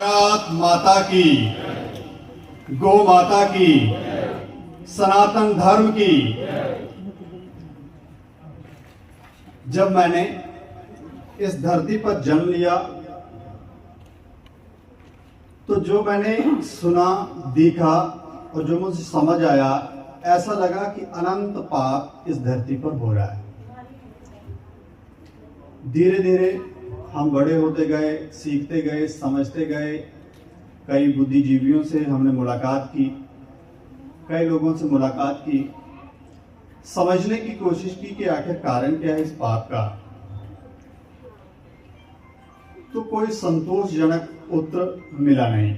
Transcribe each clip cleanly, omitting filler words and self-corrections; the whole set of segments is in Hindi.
भारत माता की, गौ माता की, सनातन धर्म की। जब मैंने इस धरती पर जन्म लिया तो जो मैंने सुना, देखा और जो मुझे समझ आया, ऐसा लगा कि अनंत पाप इस धरती पर हो रहा है। धीरे धीरे हम बड़े होते गए, सीखते गए, समझते गए। कई बुद्धिजीवियों से हमने मुलाकात की, कई लोगों से मुलाकात की, समझने की कोशिश की कि आखिर कारण क्या है इस पाप का। तो कोई संतोषजनक उत्तर मिला नहीं।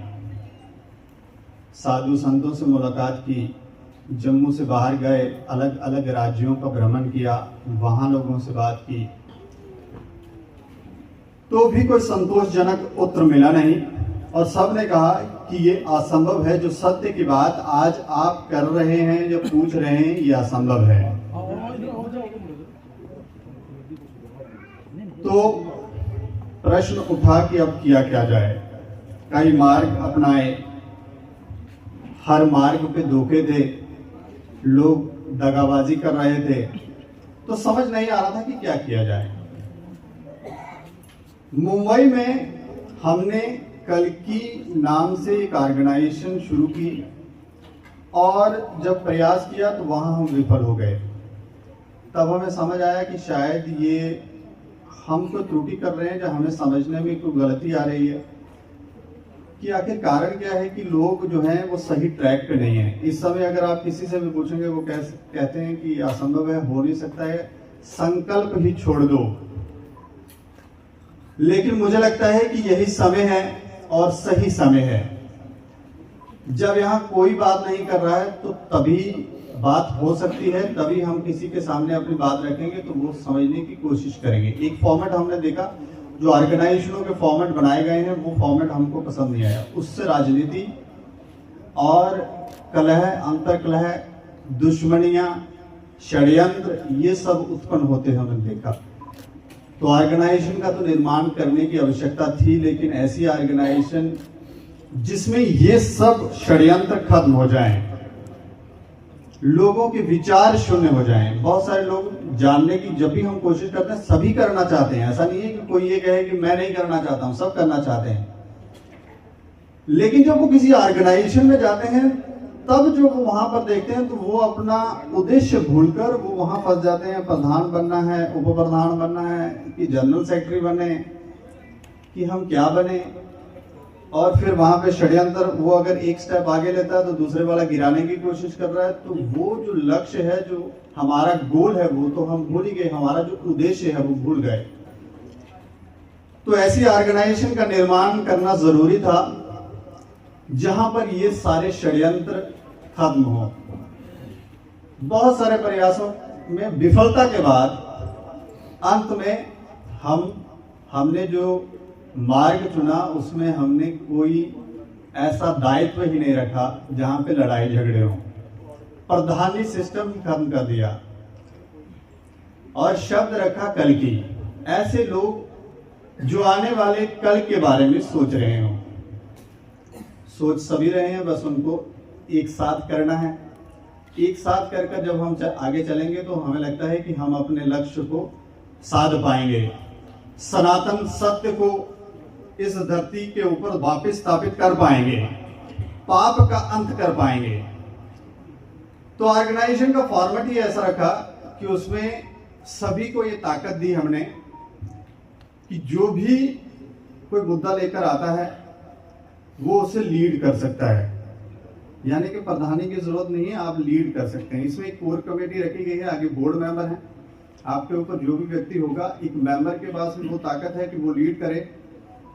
साधु संतों से मुलाकात की, जम्मू से बाहर गए, अलग अलग राज्यों का भ्रमण किया, वहां लोगों से बात की, तो भी कोई संतोषजनक उत्तर मिला नहीं। और सब ने कहा कि ये असंभव है, जो सत्य की बात आज आप कर रहे हैं, जो पूछ रहे हैं, ये असंभव है। तो प्रश्न उठा कि अब किया क्या जाए। कई मार्ग अपनाए, हर मार्ग पे धोखे थे, लोग दगाबाजी कर रहे थे, तो समझ नहीं आ रहा था कि क्या किया जाए। मुंबई में हमने कल्कि नाम से एक ऑर्गेनाइजेशन शुरू की और जब प्रयास किया तो वहां हम विफल हो गए। तब हमें समझ आया कि शायद ये हम कोई त्रुटि कर रहे हैं, जो हमें समझने में कोई गलती आ रही है कि आखिर कारण क्या है कि लोग जो हैं वो सही ट्रैक पे नहीं है। इस समय अगर आप किसी से भी पूछेंगे, वो कहते हैं कि असंभव है, हो नहीं सकता है, संकल्प ही छोड़ दो। लेकिन मुझे लगता है कि यही समय है और सही समय है। जब यहाँ कोई बात नहीं कर रहा है तो तभी बात हो सकती है, तभी हम किसी के सामने अपनी बात रखेंगे तो वो समझने की कोशिश करेंगे। एक फॉर्मेट हमने देखा, जो ऑर्गेनाइजेशनों के फॉर्मेट बनाए गए हैं, वो फॉर्मेट हमको पसंद नहीं आया। उससे राजनीति और कलह, अंतर्कलह, दुश्मनियां, षड्यंत्र, ये सब उत्पन्न होते हमने देखा। तो ऑर्गेनाइजेशन का तो निर्माण करने की आवश्यकता थी, लेकिन ऐसी ऑर्गेनाइजेशन जिसमें ये सब षड्यंत्र खत्म हो जाएं, लोगों के विचार शून्य हो जाएं। बहुत सारे लोग जानने की जब भी हम कोशिश करते हैं, सभी करना चाहते हैं। ऐसा नहीं है कि कोई ये कहे कि मैं नहीं करना चाहता हूं, सब करना चाहते हैं। लेकिन जब वो किसी ऑर्गेनाइजेशन में जाते हैं, तब जो वो वहां पर देखते हैं तो वो अपना उद्देश्य भूलकर वो वहां फंस जाते हैं। प्रधान बनना है, उप प्रधान बनना है, कि जनरल सेक्रेटरी बने, कि हम क्या बने। और फिर वहां पे षड्यंत्र, वो अगर एक स्टेप आगे लेता है तो दूसरे वाला गिराने की कोशिश कर रहा है। तो वो जो लक्ष्य है, जो हमारा गोल है, वो तो हम भूल ही गए, हमारा जो उद्देश्य है वो भूल गए। तो ऐसी ऑर्गेनाइजेशन का निर्माण करना जरूरी था जहां पर ये सारे षड्यंत्र खत्म हो। बहुत सारे प्रयासों में विफलता के बाद अंत में हमने जो मार्ग चुना, उसमें हमने कोई ऐसा दायित्व ही नहीं रखा जहां पे लड़ाई झगड़े हो। प्रधानी सिस्टम खत्म कर दिया और शब्द रखा कल की। ऐसे लोग जो आने वाले कल के बारे में सोच रहे हो, सोच सभी रहे हैं, बस उनको एक साथ करना है। एक साथ कर जब हम आगे चलेंगे तो हमें लगता है कि हम अपने लक्ष्य को साध पाएंगे, सनातन सत्य को इस धरती के ऊपर वापस स्थापित कर पाएंगे, पाप का अंत कर पाएंगे। तो ऑर्गेनाइजेशन का फॉर्मेट ही ऐसा रखा कि उसमें सभी को ये ताकत दी हमने कि जो भी कोई मुद्दा लेकर आता है वो उसे लीड कर सकता है। यानी कि प्रधानी की जरूरत नहीं है, आप लीड कर सकते हैं। इसमें एक कोर कमेटी रखी गई है, आगे बोर्ड मेंबर है। आपके ऊपर जो भी व्यक्ति होगा, एक मेंबर के पास भी वो ताकत है कि वो लीड करे।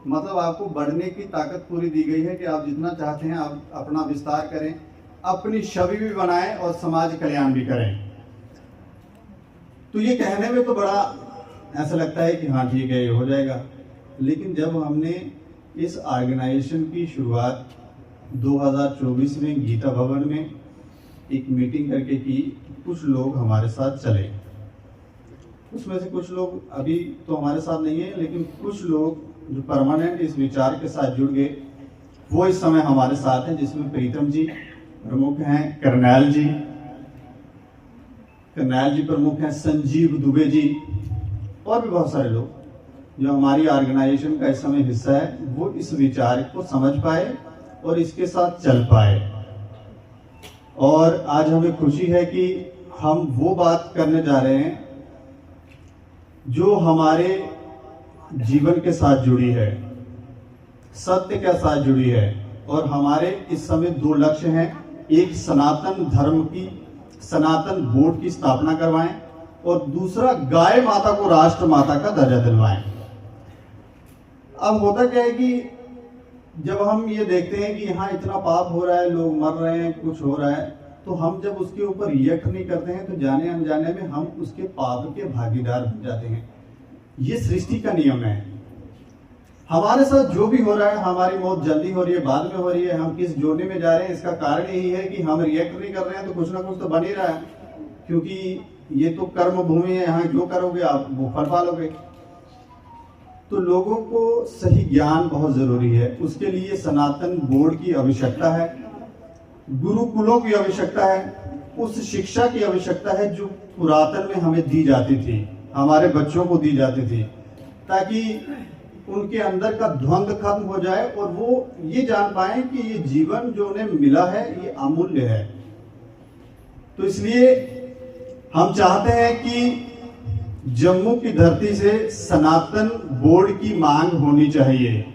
मतलब आपको बढ़ने की ताकत पूरी दी गई है कि आप जितना चाहते हैं आप अपना विस्तार करें, अपनी छवि भी बनाएं और समाज कल्याण भी करें। तो ये कहने में तो बड़ा ऐसा लगता है कि हाँ ठीक है, ये हो जाएगा। लेकिन जब हमने इस ऑर्गेनाइजेशन की शुरुआत 2024 में गीता भवन में एक मीटिंग करके की, कुछ लोग हमारे साथ चले। उसमें से कुछ लोग अभी तो हमारे साथ नहीं है, लेकिन कुछ लोग जो परमानेंट इस विचार के साथ जुड़ गए वो इस समय हमारे साथ हैं, जिसमें प्रीतम जी प्रमुख हैं, करनैल जी प्रमुख हैं, संजीव दुबे जी और भी बहुत सारे लोग जो हमारी ऑर्गेनाइजेशन का इस समय हिस्सा है, वो इस विचार को समझ पाए और इसके साथ चल पाए। और आज हमें खुशी है कि हम वो बात करने जा रहे हैं जो हमारे जीवन के साथ जुड़ी है, सत्य के साथ जुड़ी है। और हमारे इस समय दो लक्ष्य हैं, एक सनातन धर्म की, सनातन बोर्ड की स्थापना करवाएं और दूसरा गाय माता को राष्ट्र माता का दर्जा दिलवाएं। अब होता क्या है कि जब हम ये देखते हैं कि यहाँ इतना पाप हो रहा है, लोग मर रहे हैं, कुछ हो रहा है, तो हम जब उसके ऊपर रिएक्ट नहीं करते हैं तो जाने अनजाने में हम उसके पाप के भागीदार बन जाते हैं। ये सृष्टि का नियम है। हमारे साथ जो भी हो रहा है, हमारी मौत जल्दी हो रही है, बाद में हो रही है, हम किस जोने में जा रहे हैं, इसका कारण यही है कि हम रिएक्ट नहीं कर रहे हैं, तो कुछ ना कुछ तो बन ही रहा है। क्योंकि ये तो कर्म भूमि है, यहाँ जो करोगे आप वो फल पालोगे। तो लोगों को सही ज्ञान बहुत जरूरी है, उसके लिए सनातन बोर्ड की आवश्यकता है, गुरुकुलों की आवश्यकता है, उस शिक्षा की आवश्यकता है जो पुरातन में हमें दी जाती थी, हमारे बच्चों को दी जाती थी, ताकि उनके अंदर का द्वंद्व खत्म हो जाए और वो ये जान पाए कि ये जीवन जो उन्हें मिला है ये अमूल्य है। तो इसलिए हम चाहते हैं कि जम्मू की धरती से सनातन बोर्ड की मांग होनी चाहिए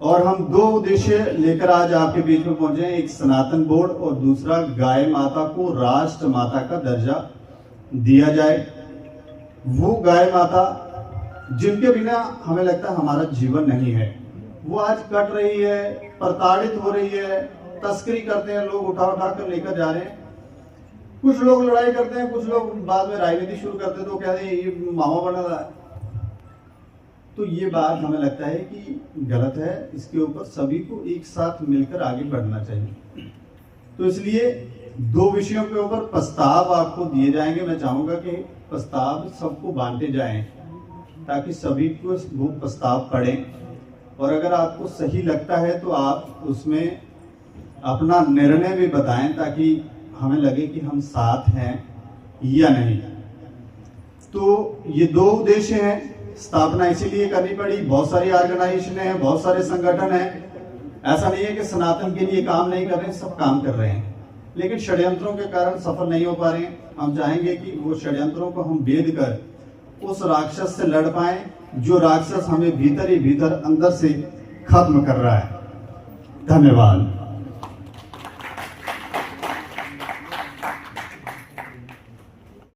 और हम दो उद्देश्य लेकर आज आपके बीच में पहुंचे हैं, एक सनातन बोर्ड और दूसरा गाय माता को राष्ट्र माता का दर्जा दिया जाए। वो गाय माता जिनके बिना हमें लगता है हमारा जीवन नहीं है, वो आज कट रही है, प्रताड़ित हो रही है, तस्करी करते हैं लोग, उठा उठा कर लेकर जा रहे हैं। कुछ लोग लड़ाई करते हैं, कुछ लोग बाद में राजनीति शुरू करते हैं, तो कहते हैं ये मामा बना रहा है। तो ये बात हमें लगता है कि गलत है, इसके ऊपर सभी को एक साथ मिलकर आगे बढ़ना चाहिए। तो इसलिए दो विषयों के ऊपर प्रस्ताव आपको दिए जाएंगे। मैं चाहूंगा कि प्रस्ताव सबको बांटे जाएं ताकि सभी को वो प्रस्ताव पढ़ें और अगर आपको सही लगता है तो आप उसमें अपना निर्णय भी बताएं ताकि हमें लगे कि हम साथ हैं या नहीं। तो ये दो उद्देश्य हैं। स्थापना इसीलिए करनी पड़ी, बहुत सारी ऑर्गेनाइजेशन हैं, बहुत सारे संगठन हैं। ऐसा नहीं है कि सनातन के लिए काम नहीं कर रहे हैं, सब काम कर रहे हैं, लेकिन षड्यंत्रों के कारण सफल नहीं हो पा रहे हैं। हम चाहेंगे कि वो षड्यंत्रों को हम भेद कर उस राक्षस से लड़ पाए जो राक्षस हमें भीतर ही भीतर अंदर से खत्म कर रहा है। धन्यवाद।